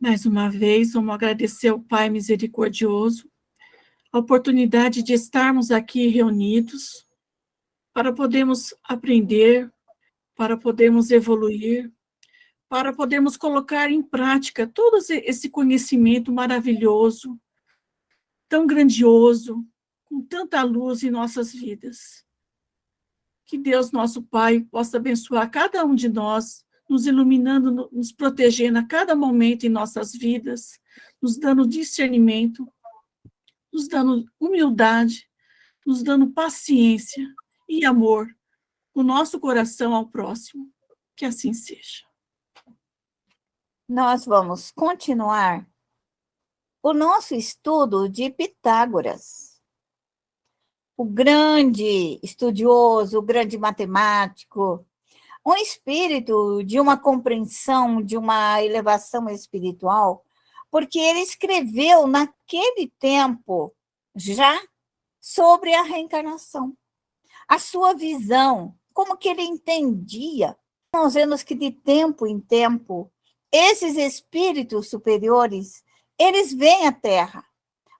Mais uma vez, vamos agradecer ao Pai misericordioso a oportunidade de estarmos aqui reunidos para podermos aprender, para podermos evoluir, para podermos colocar em prática todo esse conhecimento maravilhoso, tão grandioso, com tanta luz em nossas vidas. Que Deus, nosso Pai, possa abençoar cada um de nós, nos iluminando, nos protegendo a cada momento em nossas vidas, nos dando discernimento, nos dando humildade, nos dando paciência e amor no nosso coração ao próximo. Que assim seja. Nós vamos continuar o nosso estudo de Pitágoras, o grande estudioso, o grande matemático, um espírito de uma compreensão, de uma elevação espiritual, porque ele escreveu naquele tempo já sobre a reencarnação, a sua visão, como que ele entendia. Nós vemos que de tempo em tempo, esses espíritos superiores, eles vêm à Terra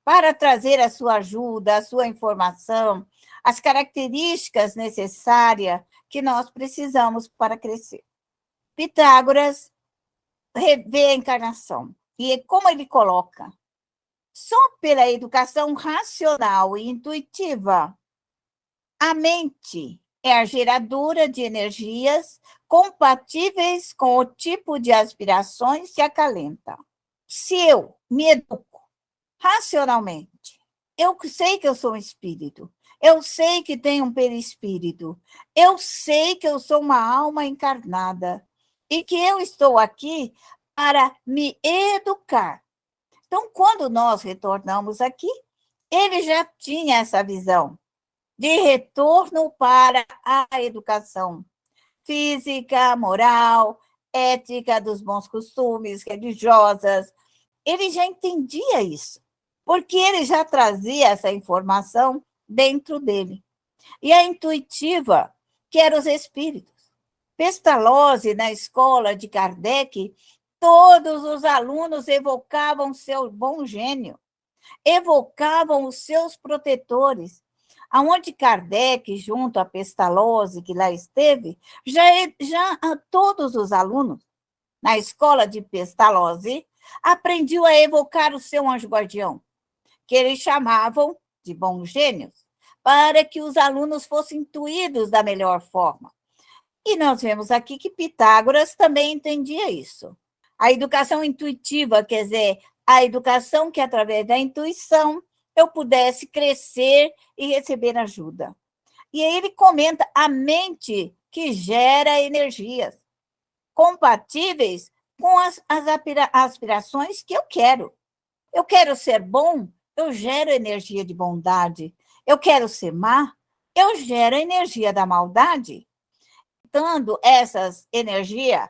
para trazer a sua ajuda, a sua informação, as características necessárias que nós precisamos para crescer. Pitágoras revê a encarnação. E como ele coloca? Só pela educação racional e intuitiva, a mente é a geradora de energias compatíveis com o tipo de aspirações que acalenta. Se eu me educo racionalmente, eu sei que eu sou um espírito, eu sei que tenho um perispírito, eu sei que eu sou uma alma encarnada e que eu estou aqui para me educar. Então, quando nós retornamos aqui, ele já tinha essa visão de retorno para a educação física, moral, ética, dos bons costumes, religiosas. Ele já entendia isso, porque ele já trazia essa informação dentro dele. E a intuitiva, que eram os espíritos. Pestalozzi, na escola de Kardec, todos os alunos evocavam seu bom gênio, evocavam os seus protetores, aonde Kardec, junto a Pestalozzi, que lá esteve, já todos os alunos, na escola de Pestalozzi, aprendiam a evocar o seu anjo guardião, que eles chamavam de bons gênios, para que os alunos fossem intuídos da melhor forma. E nós vemos aqui que Pitágoras também entendia isso. A educação intuitiva, quer dizer, a educação que, através da intuição, eu pudesse crescer e receber ajuda. E aí ele comenta a mente que gera energias compatíveis com as aspirações que eu quero. Eu quero ser bom, eu gero energia de bondade. Eu quero ser má, eu gero energia da maldade. Dando essas energias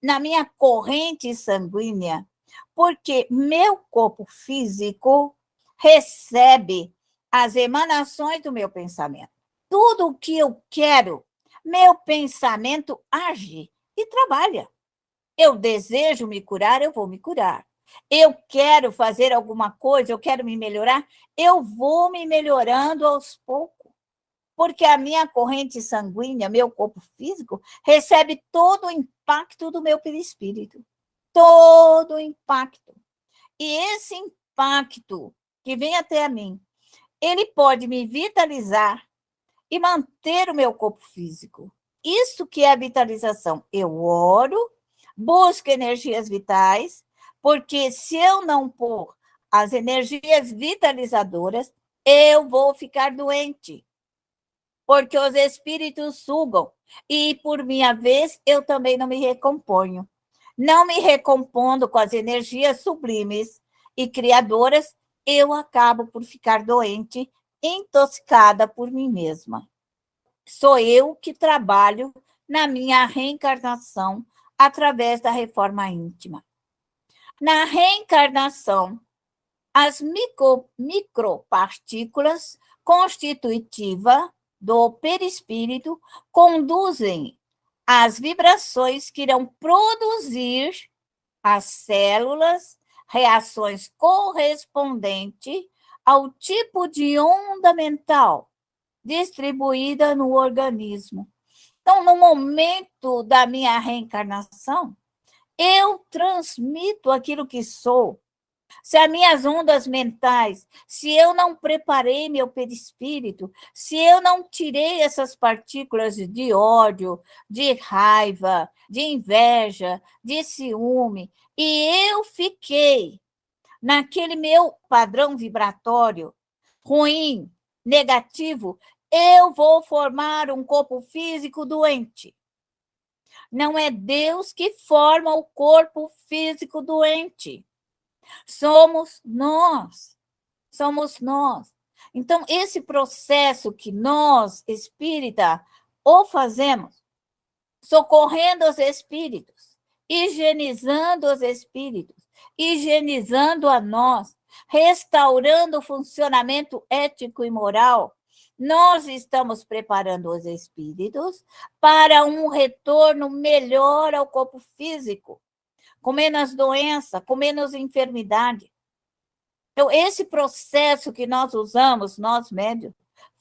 na minha corrente sanguínea, porque meu corpo físico recebe as emanações do meu pensamento. Tudo o que eu quero, meu pensamento age e trabalha. Eu desejo me curar, eu vou me curar. Eu quero fazer alguma coisa, eu quero me melhorar, eu vou me melhorando aos poucos. Porque a minha corrente sanguínea, meu corpo físico, recebe todo o impacto do meu perispírito. Todo o impacto. E esse impacto que vem até a mim, ele pode me vitalizar e manter o meu corpo físico. Isso que é a vitalização. Eu oro, busco energias vitais, porque se eu não pôr as energias vitalizadoras, eu vou ficar doente. Porque os espíritos sugam, e por minha vez eu também não me recomponho. Não me recompondo com as energias sublimes e criadoras, eu acabo por ficar doente, intoxicada por mim mesma. Sou eu que trabalho na minha reencarnação através da reforma íntima. Na reencarnação, as micropartículas constitutivas do perispírito conduzem as vibrações que irão produzir as células reações correspondentes ao tipo de onda mental distribuída no organismo. Então, no momento da minha reencarnação, eu transmito aquilo que sou. Se as minhas ondas mentais, se eu não preparei meu perispírito, se eu não tirei essas partículas de ódio, de raiva, de inveja, de ciúme, e eu fiquei naquele meu padrão vibratório ruim, negativo, eu vou formar um corpo físico doente. Não é Deus que forma o corpo físico doente. Somos nós. Somos nós. Então, esse processo que nós, espírita, ou fazemos, socorrendo os espíritos, higienizando os espíritos, higienizando a nós, restaurando o funcionamento ético e moral, nós estamos preparando os espíritos para um retorno melhor ao corpo físico, com menos doença, com menos enfermidade. Então, esse processo que nós usamos, nós médios,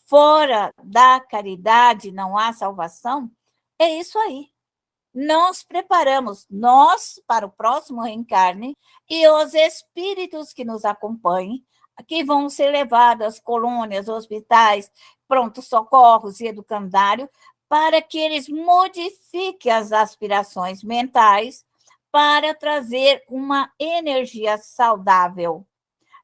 fora da caridade não há salvação, é isso aí. Nós preparamos nós para o próximo reencarne e os espíritos que nos acompanhem, que vão ser levados às colônias, hospitais, pronto-socorros e educandário, para que eles modifiquem as aspirações mentais para trazer uma energia saudável.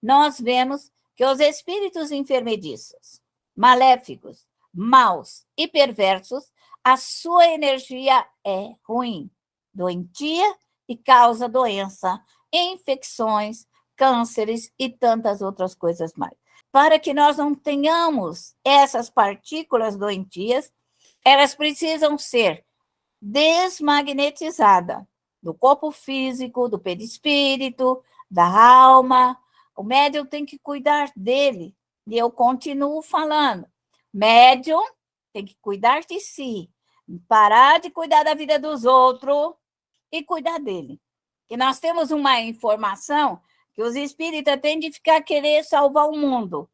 Nós vemos que os espíritos enfermediços, maléficos, maus e perversos, a sua energia é ruim, doentia e causa doença, infecções, cânceres e tantas outras coisas mais. Para que nós não tenhamos essas partículas doentias, elas precisam ser desmagnetizadas do corpo físico, do perispírito, da alma. O médium tem que cuidar dele. E eu continuo falando. Médium tem que cuidar de si, parar de cuidar da vida dos outros e cuidar dele. E nós temos uma informação que os espíritas têm de ficar querer salvar o mundo.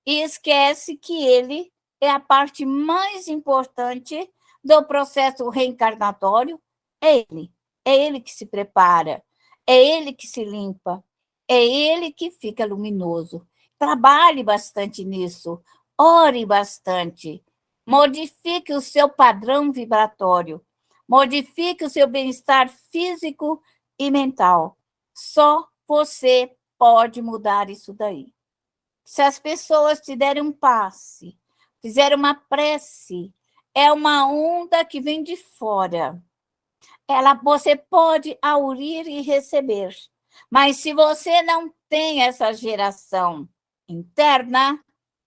E esquece que ele é a parte mais importante do processo reencarnatório. É ele que se prepara, é ele que se limpa, é ele que fica luminoso. Trabalhe bastante nisso, ore bastante, modifique o seu padrão vibratório, modifique o seu bem-estar físico e mental. Só você pode mudar isso daí. Se as pessoas te derem um passe, fizerem uma prece, é uma onda que vem de fora. Você pode aurir e receber. Mas se você não tem essa geração interna,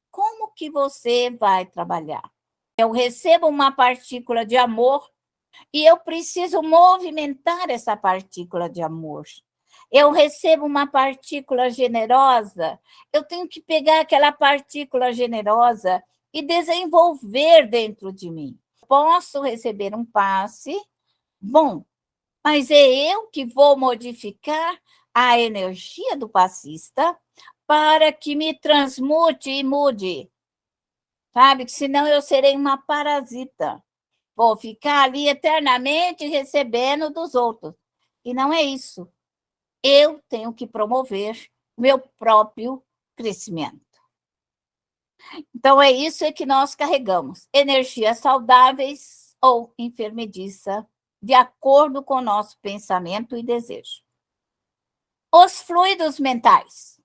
como que você vai trabalhar? Eu recebo uma partícula de amor e eu preciso movimentar essa partícula de amor. Eu recebo uma partícula generosa, eu tenho que pegar aquela partícula generosa e desenvolver dentro de mim. Posso receber um passe, bom, mas é eu que vou modificar a energia do passista para que me transmute e mude. Sabe? Senão eu serei uma parasita. Vou ficar ali eternamente recebendo dos outros. E não é isso. Eu tenho que promover meu próprio crescimento. Então, é isso que nós carregamos. Energias saudáveis ou enfermediça, de acordo com o nosso pensamento e desejo. Os fluidos mentais.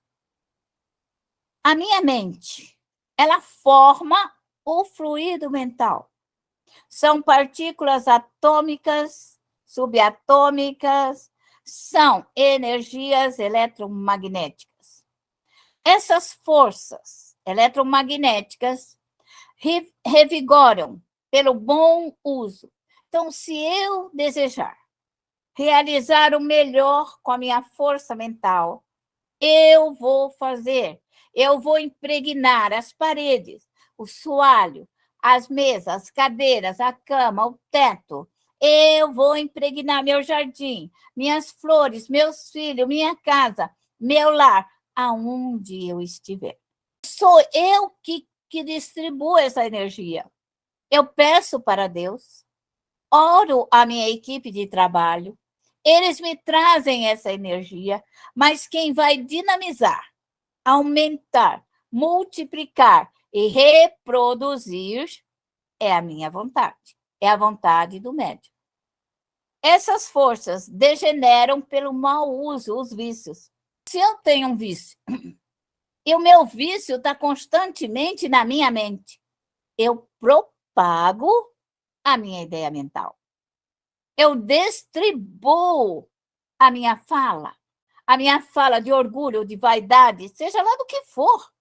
A minha mente, ela forma o fluido mental. São partículas atômicas, subatômicas, são energias eletromagnéticas. Essas forças eletromagnéticas revigoram pelo bom uso. Então, se eu desejar realizar o melhor com a minha força mental, eu vou fazer. Eu vou impregnar as paredes, o soalho, as mesas, as cadeiras, a cama, o teto. Eu vou impregnar meu jardim, minhas flores, meus filhos, minha casa, meu lar, aonde eu estiver. Sou eu que distribuo essa energia. Eu peço para Deus, oro a minha equipe de trabalho, eles me trazem essa energia, mas quem vai dinamizar, aumentar, multiplicar e reproduzir é a minha vontade, é a vontade do médium. Essas forças degeneram pelo mau uso, os vícios. Se eu tenho um vício, e o meu vício está constantemente na minha mente, eu propago a minha ideia mental. Eu distribuo a minha fala de orgulho, de vaidade, seja lá do que for.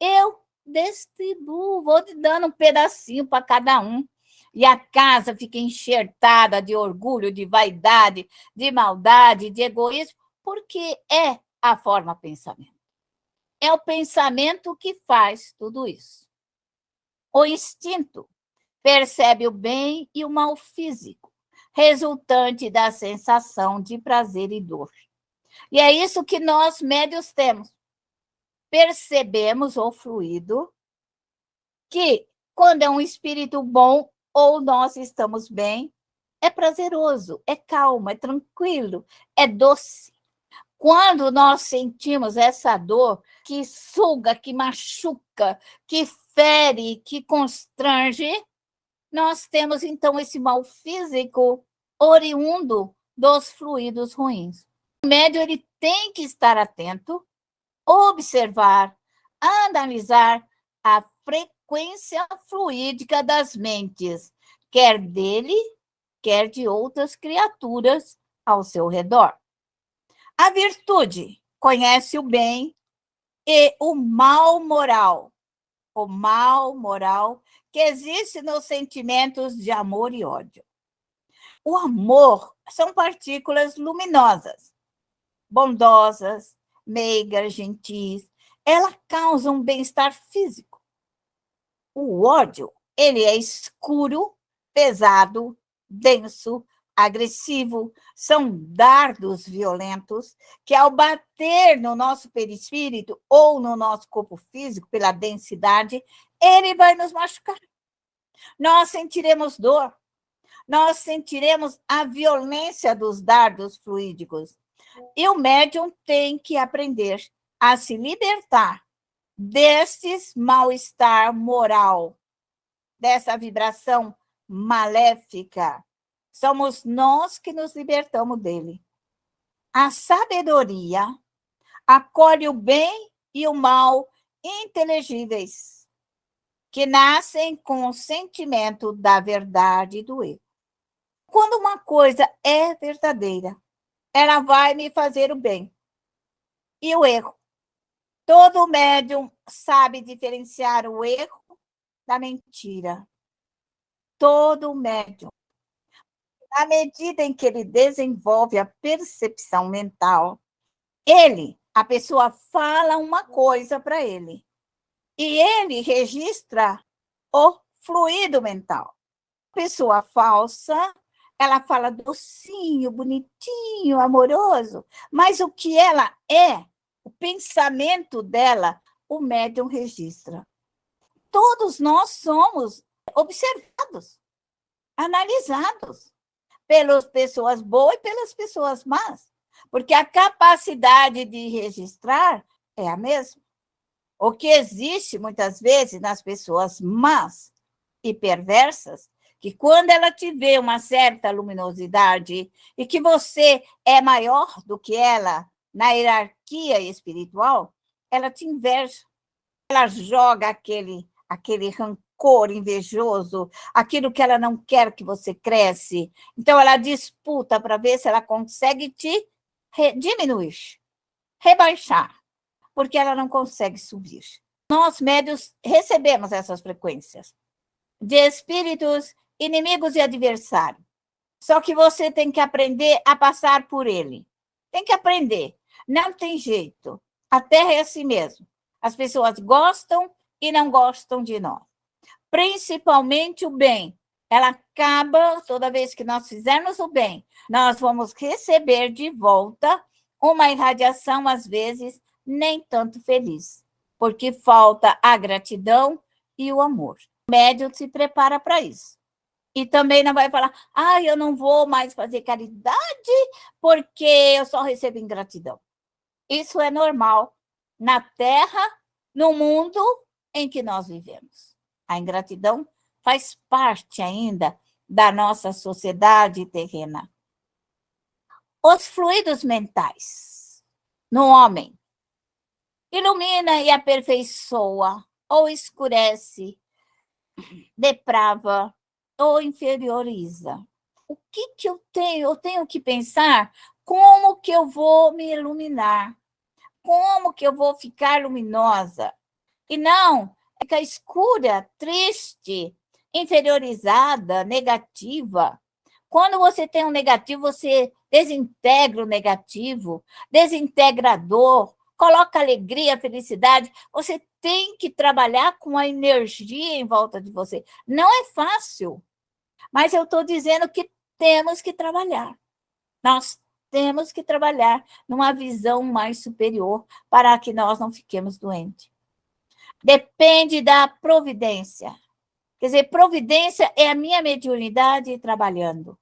Eu distribuo, vou te dando um pedacinho para cada um. E a casa fica enxertada de orgulho, de vaidade, de maldade, de egoísmo, porque é a forma pensamento. É o pensamento que faz tudo isso. O instinto percebe o bem e o mal físico, resultante da sensação de prazer e dor. E é isso que nós, médios, temos. Percebemos o fluido que, quando é um espírito bom ou nós estamos bem, é prazeroso, é calmo, é tranquilo, é doce. Quando nós sentimos essa dor que suga, que machuca, que fere, que constrange, nós temos, então, esse mal físico oriundo dos fluidos ruins. O médium ele tem que estar atento, observar, analisar a frequência fluídica das mentes, quer dele, quer de outras criaturas ao seu redor. A virtude conhece o bem e o mal moral. O mal moral que existe nos sentimentos de amor e ódio. O amor são partículas luminosas, bondosas, meigas, gentis. Ela causa um bem-estar físico. O ódio, ele é escuro, pesado, denso, agressivo, são dardos violentos que, ao bater no nosso perispírito ou no nosso corpo físico, pela densidade, ele vai nos machucar. Nós sentiremos dor, nós sentiremos a violência dos dardos fluídicos. E o médium tem que aprender a se libertar destes mal-estar moral, dessa vibração maléfica. Somos nós que nos libertamos dele. A sabedoria acolhe o bem e o mal inteligíveis, que nascem com o sentimento da verdade e do erro. Quando uma coisa é verdadeira, ela vai me fazer o bem e o erro. Todo médium sabe diferenciar o erro da mentira. Todo médium. À medida em que ele desenvolve a percepção mental, a pessoa fala uma coisa para ele, e ele registra o fluido mental. A pessoa falsa, ela fala docinho, bonitinho, amoroso, mas o que ela é, o pensamento dela, o médium registra. Todos nós somos observados, analisados pelas pessoas boas e pelas pessoas más, porque a capacidade de registrar é a mesma. O que existe muitas vezes nas pessoas más e perversas, que quando ela te vê uma certa luminosidade e que você é maior do que ela na hierarquia espiritual, ela te inveja. Ela joga aquele rancor invejoso, aquilo que ela não quer que você cresce. Então, ela disputa para ver se ela consegue te diminuir, rebaixar, porque ela não consegue subir. Nós, médios, recebemos essas frequências de espíritos inimigos e adversários. Só que você tem que aprender a passar por ele. Tem que aprender. Não tem jeito. A Terra é assim mesmo. As pessoas gostam e não gostam de nós. Principalmente o bem. ela acaba toda vez que nós fizermos o bem. Nós vamos receber de volta uma irradiação, às vezes, nem tanto feliz, porque falta a gratidão e o amor. O médium se prepara para isso. E também não vai falar, eu não vou mais fazer caridade porque eu só recebo ingratidão. Isso é normal na Terra, no mundo em que nós vivemos. A ingratidão faz parte ainda da nossa sociedade terrena. Os fluidos mentais no homem ilumina e aperfeiçoa, ou escurece, deprava ou inferioriza. O que eu tenho? Eu tenho que pensar como que eu vou me iluminar, como que eu vou ficar luminosa, e não ficar escura, triste, inferiorizada, negativa. Quando você tem um negativo, você desintegra o negativo, desintegra a dor, coloca alegria, felicidade. Você tem que trabalhar com a energia em volta de você. Não é fácil, mas eu estou dizendo que temos que trabalhar. Nós temos que trabalhar numa visão mais superior para que nós não fiquemos doentes. Depende da providência. Quer dizer, providência é a minha mediunidade trabalhando.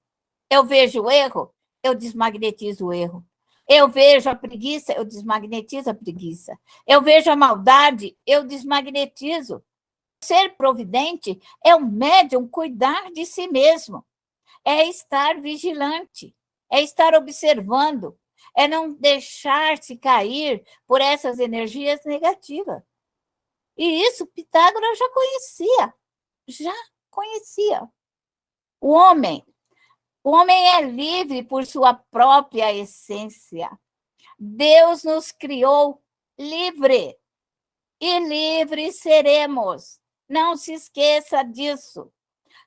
Eu vejo o erro, eu desmagnetizo o erro. Eu vejo a preguiça, eu desmagnetizo a preguiça. Eu vejo a maldade, eu desmagnetizo. Ser providente é o médium cuidar de si mesmo. É estar vigilante, é estar observando, é não deixar-se cair por essas energias negativas. E isso Pitágoras já conhecia. O homem é livre por sua própria essência. Deus nos criou livre, e livres seremos. Não se esqueça disso.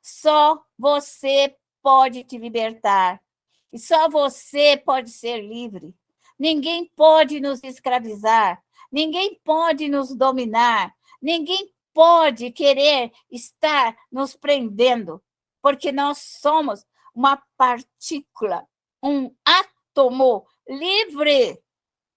Só você pode te libertar. E só você pode ser livre. Ninguém pode nos escravizar. Ninguém pode nos dominar. Ninguém pode querer estar nos prendendo, porque nós somos uma partícula, um átomo livre.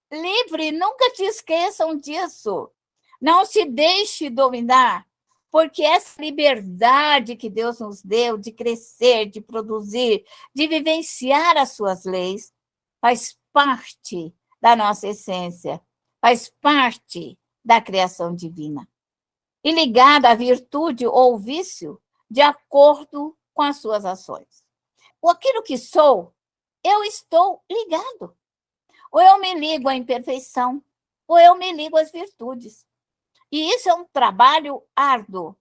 Livre, nunca te esqueçam disso. Não se deixe dominar, porque essa liberdade que Deus nos deu de crescer, de produzir, de vivenciar as suas leis, faz parte da nossa essência, faz parte da criação divina. E ligada à virtude ou vício, de acordo com as suas ações. Aquilo que sou, eu estou ligado. Ou eu me ligo à imperfeição, ou eu me ligo às virtudes. E isso é um trabalho árduo.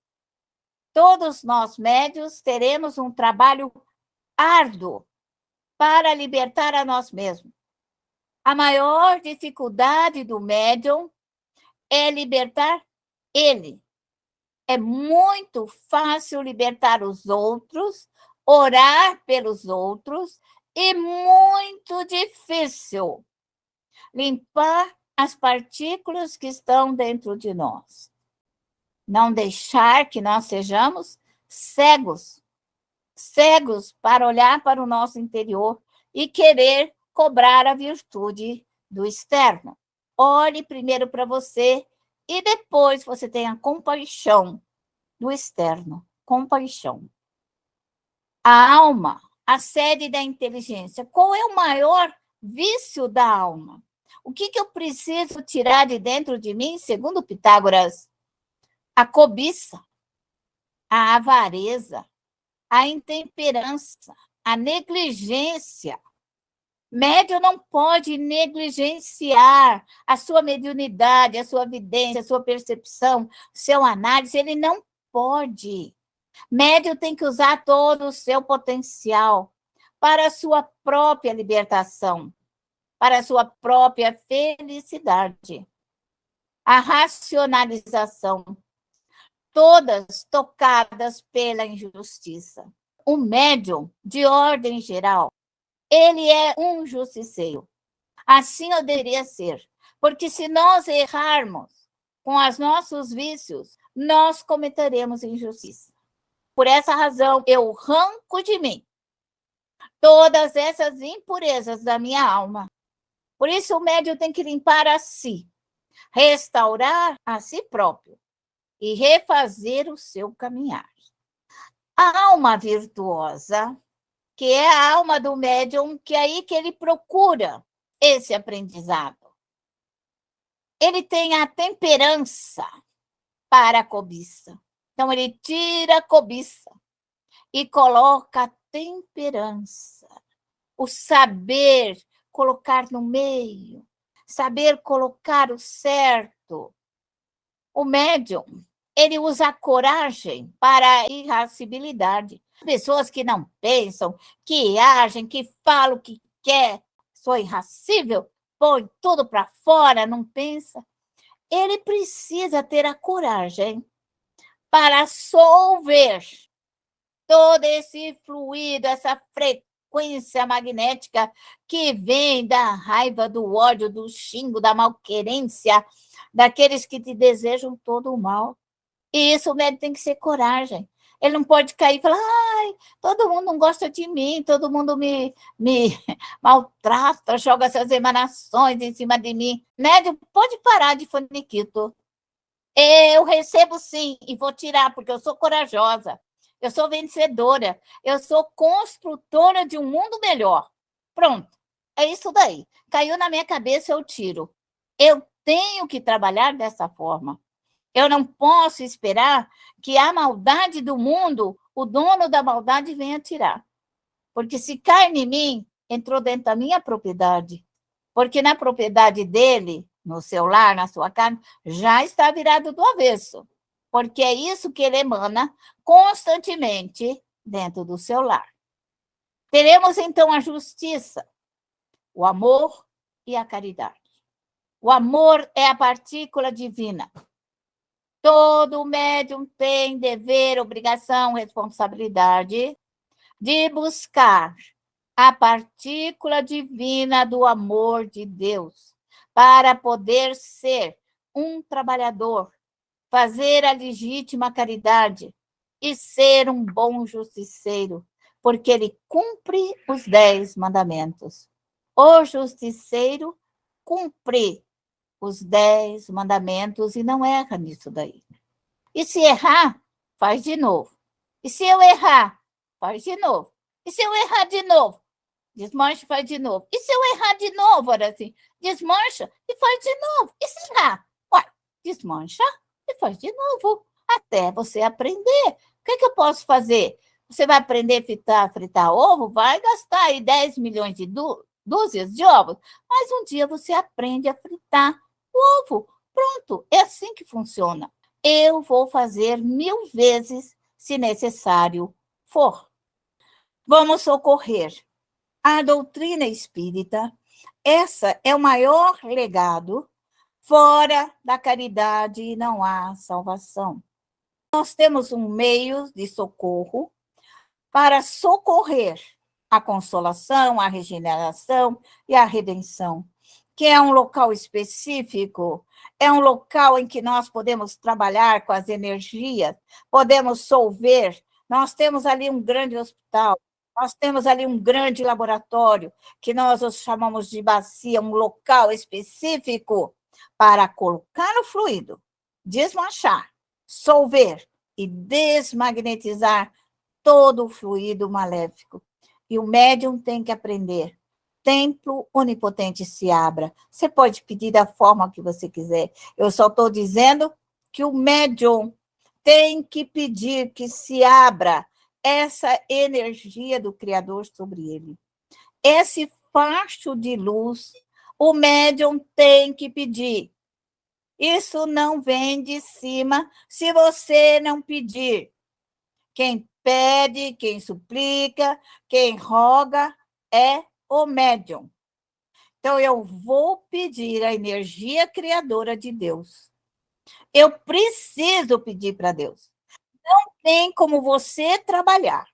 Todos nós médios teremos um trabalho árduo para libertar a nós mesmos. A maior dificuldade do médium é libertar ele. É muito fácil libertar os outros, orar pelos outros, e muito difícil limpar as partículas que estão dentro de nós. Não deixar que nós sejamos cegos para olhar para o nosso interior e querer cobrar a virtude do externo. Olhe primeiro para você e depois você tenha compaixão do externo. Compaixão. A alma, a sede da inteligência. Qual é o maior vício da alma? O que eu preciso tirar de dentro de mim, segundo Pitágoras? A cobiça, a avareza, a intemperança, a negligência. Médium não pode negligenciar a sua mediunidade, a sua vidência, a sua percepção, seu análise, ele não pode. Médium tem que usar todo o seu potencial para a sua própria libertação, para a sua própria felicidade. A racionalização, todas tocadas pela injustiça. O médium, de ordem geral, ele é um justiceiro. Assim eu deveria ser, porque se nós errarmos com os nossos vícios, nós cometeremos injustiça. Por essa razão, eu arranco de mim todas essas impurezas da minha alma. Por isso, o médium tem que limpar a si, restaurar a si próprio e refazer o seu caminhar. A alma virtuosa, que é a alma do médium, que é aí que ele procura esse aprendizado. Ele tem a temperança para a cobiça. Então, ele tira a cobiça e coloca a temperança, o saber colocar no meio, saber colocar o certo. O médium, ele usa a coragem para a irascibilidade. Pessoas que não pensam, que agem, que falam o que quer, sou irascível, põe tudo para fora, não pensa. Ele precisa ter a coragem para solver todo esse fluido, essa frequência magnética que vem da raiva, do ódio, do xingo, da malquerência, daqueles que te desejam todo o mal. E isso o médium tem que ser coragem. Ele não pode cair e falar, ai, todo mundo não gosta de mim, todo mundo me maltrata, joga essas emanações em cima de mim. Médium, pode parar de faniquito. Eu recebo sim, e vou tirar, porque eu sou corajosa, eu sou vencedora, eu sou construtora de um mundo melhor. Pronto, é isso daí. Caiu na minha cabeça, eu tiro. Eu tenho que trabalhar dessa forma. Eu não posso esperar que a maldade do mundo, o dono da maldade, venha tirar. Porque se cai em mim, entrou dentro da minha propriedade. Porque na propriedade dele, no seu lar, na sua casa, já está virado do avesso. Porque é isso que ele emana constantemente dentro do seu lar. Teremos, então, a justiça, o amor e a caridade. O amor é a partícula divina. Todo médium tem dever, obrigação, responsabilidade de buscar a partícula divina do amor de Deus para poder ser um trabalhador, fazer a legítima caridade e ser um bom justiceiro, porque ele cumpre os 10 mandamentos. O justiceiro cumpre os 10 mandamentos e não erra nisso daí. E se errar, faz de novo. E se eu errar, faz de novo. E se eu errar de novo, desmancha e faz de novo. E se eu errar de novo, olha assim, desmancha e faz de novo. E se errar? Ué, desmancha e faz de novo, até você aprender. O que eu posso fazer? Você vai aprender a fritar ovo? Vai gastar aí 10 milhões de dúzias de ovos, mas um dia você aprende a fritar o ovo. Pronto, é assim que funciona. Eu vou fazer 1000 vezes, se necessário for. Vamos socorrer a doutrina espírita. Essa é o maior legado. Fora da caridade não há salvação. Nós temos um meio de socorro para socorrer a consolação, a regeneração e a redenção, que é um local específico, é um local em que nós podemos trabalhar com as energias, podemos solver. Nós temos ali um grande hospital, nós temos ali um grande laboratório, que nós os chamamos de bacia, um local específico para colocar no fluido, desmanchar, solver e desmagnetizar todo o fluido maléfico. E o médium tem que aprender. Templo onipotente se abra. Você pode pedir da forma que você quiser. Eu só estou dizendo que o médium tem que pedir que se abra essa energia do Criador sobre ele. Esse facho de luz, o médium tem que pedir. Isso não vem de cima se você não pedir. Quem pede, quem suplica, quem roga é o médium. Então, eu vou pedir a energia criadora de Deus. Eu preciso pedir para Deus. Não tem como você trabalhar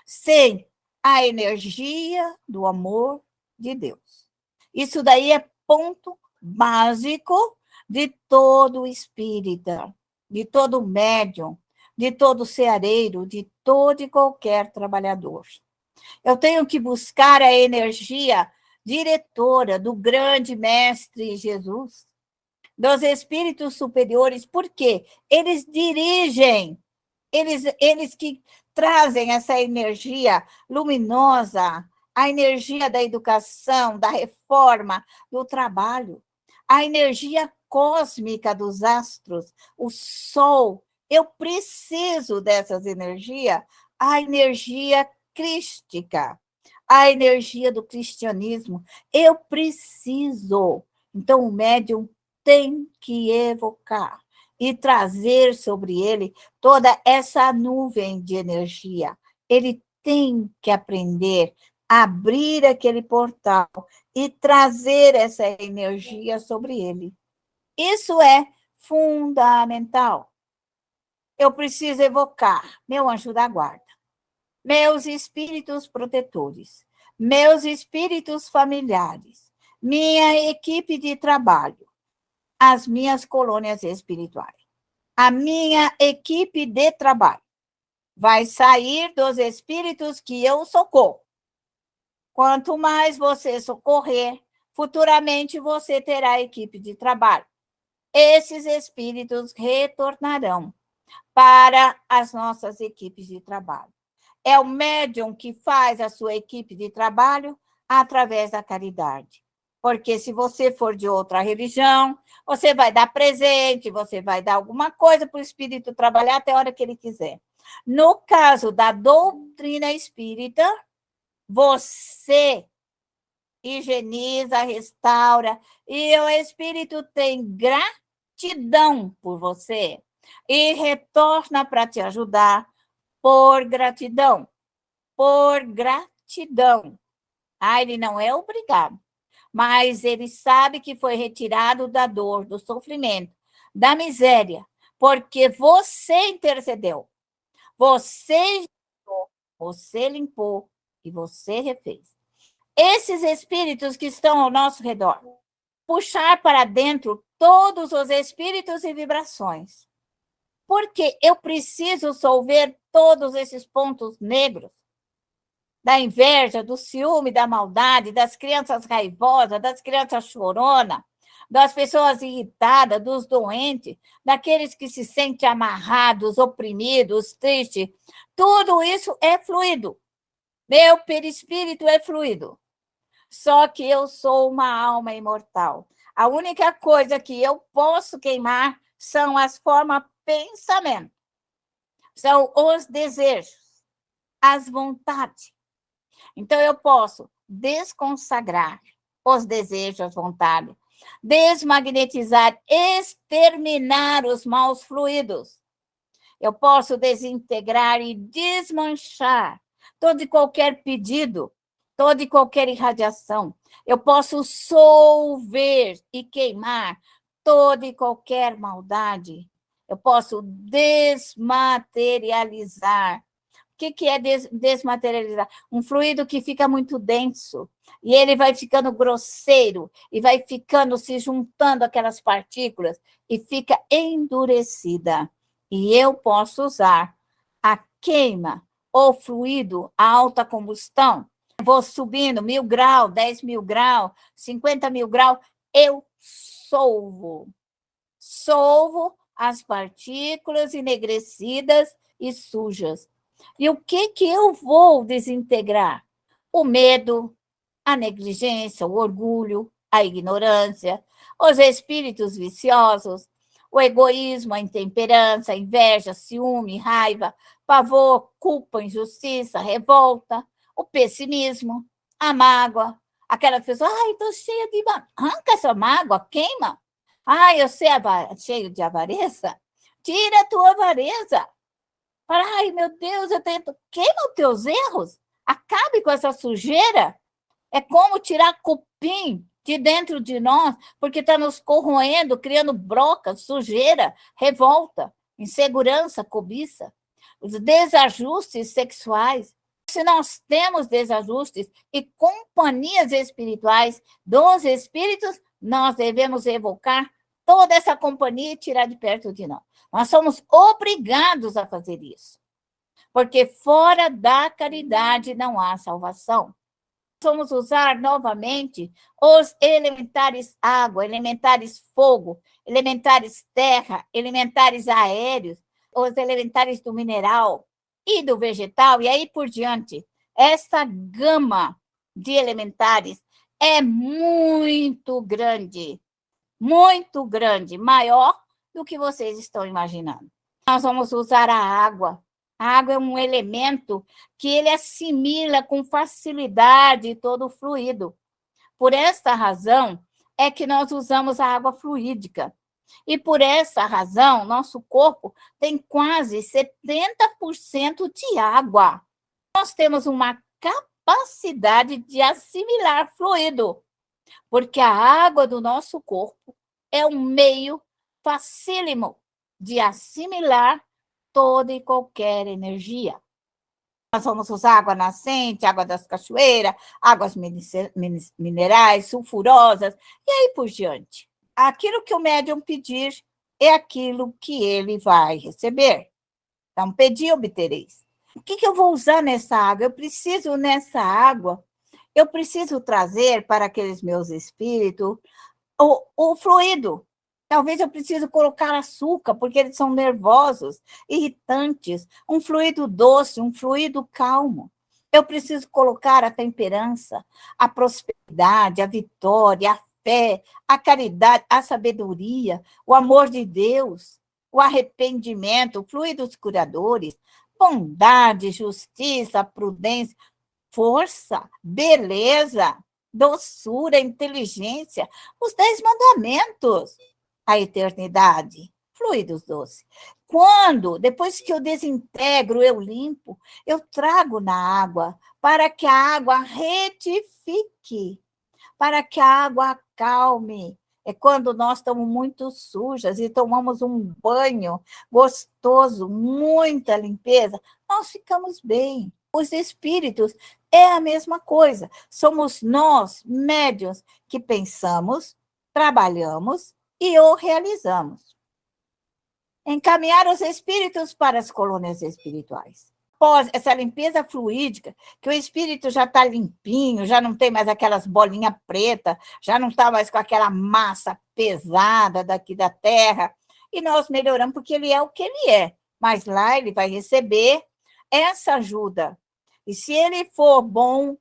sem a energia do amor de Deus. Isso daí é ponto básico de todo espírita, de todo médium, de todo ceareiro, de todo e qualquer trabalhador. Eu tenho que buscar a energia diretora do grande Mestre Jesus, dos espíritos superiores, porque eles dirigem, eles que trazem essa energia luminosa, a energia da educação, da reforma, do trabalho, a energia cósmica dos astros, o sol. Eu preciso dessas energias, a energia crística, a energia do cristianismo. Eu preciso. Então, o médium tem que evocar e trazer sobre ele toda essa nuvem de energia. Ele tem que aprender a abrir aquele portal e trazer essa energia sobre ele. Isso é fundamental. Eu preciso evocar meu anjo da guarda, meus espíritos protetores, meus espíritos familiares, minha equipe de trabalho, as minhas colônias espirituais. A minha equipe de trabalho vai sair dos espíritos que eu socorro. Quanto mais você socorrer, futuramente você terá equipe de trabalho. Esses espíritos retornarão para as nossas equipes de trabalho. É o médium que faz a sua equipe de trabalho através da caridade. Porque se você for de outra religião, você vai dar presente, você vai dar alguma coisa para o espírito trabalhar até a hora que ele quiser. No caso da doutrina espírita, você higieniza, restaura, e o espírito tem gratidão por você e retorna para te ajudar por gratidão. Por gratidão. Ele não é obrigado, mas ele sabe que foi retirado da dor, do sofrimento, da miséria, porque você intercedeu, você limpou e você refez. Esses espíritos que estão ao nosso redor, puxar para dentro todos os espíritos e vibrações. Porque eu preciso solver todos esses pontos negros da inveja, do ciúme, da maldade, das crianças raivosas, das crianças choronas, das pessoas irritadas, dos doentes, daqueles que se sentem amarrados, oprimidos, tristes. Tudo isso é fluido. Meu perispírito é fluido. Só que eu sou uma alma imortal. A única coisa que eu posso queimar são as formas pensamento, são os desejos, as vontades. Então, eu posso desconsagrar os desejos, as vontades, desmagnetizar, exterminar os maus fluidos. Eu posso desintegrar e desmanchar todo e qualquer pedido, toda e qualquer irradiação. Eu posso solver e queimar toda e qualquer maldade. Eu posso desmaterializar. O que é desmaterializar? Um fluido que fica muito denso, e ele vai ficando grosseiro, e vai ficando, se juntando aquelas partículas, e fica endurecida. E eu posso usar a queima, ou fluido, a alta combustão. Vou subindo 1.000 graus, 10.000 graus, 50.000 graus, eu solvo as partículas enegrecidas e sujas. E o que eu vou desintegrar? O medo, a negligência, o orgulho, a ignorância, os espíritos viciosos, o egoísmo, a intemperança, a inveja, ciúme, raiva, pavor, culpa, injustiça, revolta, o pessimismo, a mágoa, aquela pessoa, estou cheia de... Arranca essa mágoa, queima. Eu sei cheio de avareza. Tira a tua avareza. Meu Deus, eu tento... Queima os teus erros. Acabe com essa sujeira. É como tirar cupim de dentro de nós, porque está nos corroendo, criando broca, sujeira, revolta, insegurança, cobiça, os desajustes sexuais. Se nós temos desajustes e companhias espirituais dos espíritos, nós devemos evocar toda essa companhia e tirar de perto de nós. Nós somos obrigados a fazer isso, porque fora da caridade não há salvação. Vamos usar novamente os elementares água, elementares fogo, elementares terra, elementares aéreos, os elementares do mineral e do vegetal, e aí por diante. Essa gama de elementares é muito grande, maior do que vocês estão imaginando. Nós vamos usar a água. A água é um elemento que ele assimila com facilidade todo o fluido. Por esta razão é que nós usamos a água fluídica. E por essa razão, nosso corpo tem quase 70% de água. Nós temos uma capacidade de assimilar fluido, porque a água do nosso corpo é um meio facílimo de assimilar toda e qualquer energia. Nós vamos usar água nascente, água das cachoeiras, águas minerais, sulfurosas, e aí por diante. Aquilo que o médium pedir é aquilo que ele vai receber. Então, pedi, obtereis. O que eu vou usar nessa água? Eu preciso trazer para aqueles meus espíritos o fluido. Talvez eu precise colocar açúcar, porque eles são nervosos, irritantes, um fluido doce, um fluido calmo. Eu preciso colocar a temperança, a prosperidade, a vitória, a fé, a caridade, a sabedoria, o amor de Deus, o arrependimento, fluidos curadores, bondade, justiça, prudência, força, beleza, doçura, inteligência, os 10 mandamentos, a eternidade, fluidos doces. Depois que eu desintegro, eu limpo, eu trago na água para que a água retifique, para que a água acalme. É quando nós estamos muito sujas e tomamos um banho gostoso, muita limpeza, nós ficamos bem. Os espíritos é a mesma coisa. Somos nós, médiuns, que pensamos, trabalhamos e o realizamos. Encaminhar os espíritos para as colônias espirituais. Após essa limpeza fluídica, que o espírito já está limpinho, já não tem mais aquelas bolinhas pretas, já não está mais com aquela massa pesada daqui da Terra, e nós melhoramos porque ele é o que ele é. Mas lá ele vai receber essa ajuda. E se ele for bom,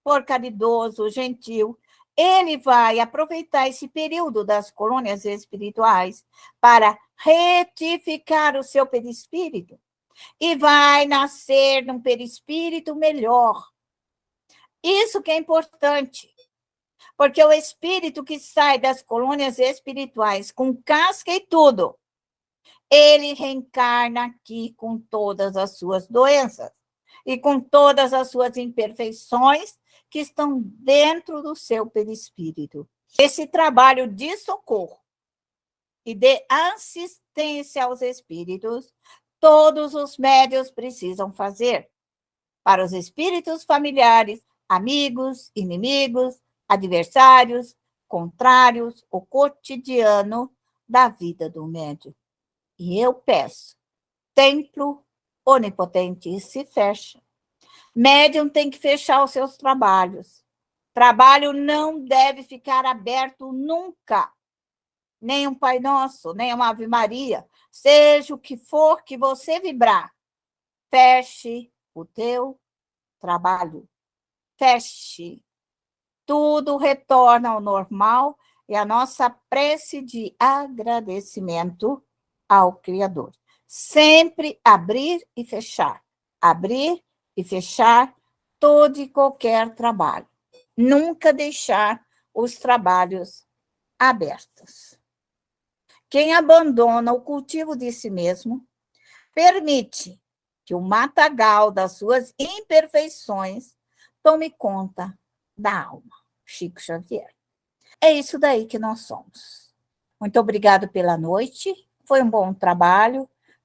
for caridoso, gentil, ele vai aproveitar esse período das colônias espirituais para retificar o seu perispírito e vai nascer num perispírito melhor. Isso que é importante, porque o espírito que sai das colônias espirituais com casca e tudo, ele reencarna aqui com todas as suas doenças e com todas as suas imperfeições que estão dentro do seu perispírito. Esse trabalho de socorro e de assistência aos espíritos, todos os médiuns precisam fazer. Para os espíritos familiares, amigos, inimigos, adversários, contrários, o cotidiano da vida do médium. E eu peço, templo onipotente se fecha. Médium tem que fechar os seus trabalhos. Trabalho não deve ficar aberto nunca. Nem um Pai Nosso, nem uma Ave Maria. Seja o que for que você vibrar, feche o teu trabalho. Feche. Tudo retorna ao normal e a nossa prece de agradecimento ao Criador. Sempre abrir e fechar. Abrir e fechar todo e qualquer trabalho. Nunca deixar os trabalhos abertos. Quem abandona o cultivo de si mesmo, permite que o matagal das suas imperfeições tome conta da alma. Chico Xavier. É isso daí que nós somos. Muito obrigado pela noite. Foi um bom trabalho.